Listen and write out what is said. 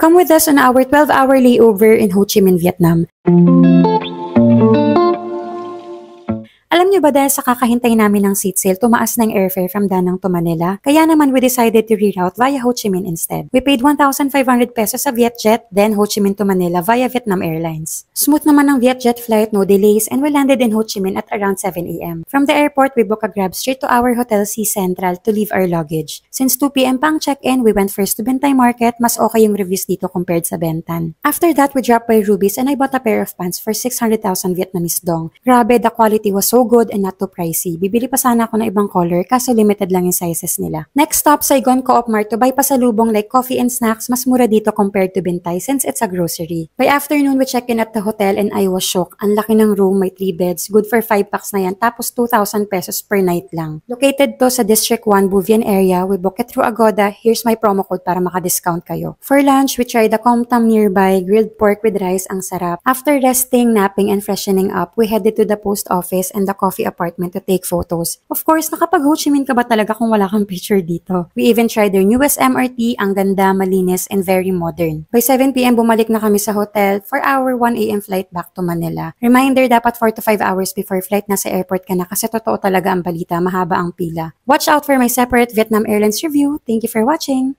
Come with us on our 12-hour layover in Ho Chi Minh, Vietnam. Alam niyo ba dahil sa kakahintay namin ng seat sale, tumaas na yung airfare from Da Nang to Manila? Kaya naman we decided to reroute via Ho Chi Minh instead. We paid 1,500 pesos sa Vietjet, then Ho Chi Minh to Manila via Vietnam Airlines. Smooth naman ang Vietjet flight, no delays, and we landed in Ho Chi Minh at around 7 a.m. From the airport, we booked a grab straight to our hotel C Central to leave our luggage. Since 2 p.m. pang check-in, we went first to Bentay Market, mas okay yung reviews dito compared sa Bentan. After that, we dropped by Ruby's and I bought a pair of pants for 600,000 Vietnamese dong. Grabe, the quality was so good and not too pricey. Bibili pa sana ako ng ibang color kaso limited lang yung sizes nila. Next stop, Saigon Co-op Mart to buy pasalubong like coffee and snacks. Mas mura dito compared to Bintay since it's a grocery. By afternoon, we checked in at the hotel and I was shocked. Ang laki ng room, may 3 beds, good for 5 packs na yan, tapos 2,000 pesos per night lang. Located to sa District 1 Buvian area, we booked it through Agoda. Here's my promo code para maka-discount kayo. For lunch, we tried the Comtam nearby, grilled pork with rice, ang sarap. After resting, napping, and freshening up, we headed to the post office and the coffee apartment to take photos. Of course, nakapag Ho Chi Minh ka ba talaga kung wala kang picture dito? We even tried their newest MRT, ang ganda, malinis, and very modern. By 7 p.m. bumalik na kami sa hotel for our 1 a.m. flight back to Manila. Reminder, dapat 4 to 5 hours before flight nasa airport ka na kasi totoo talaga ang balita, mahaba ang pila. Watch out for my separate Vietnam Airlines review. Thank you for watching!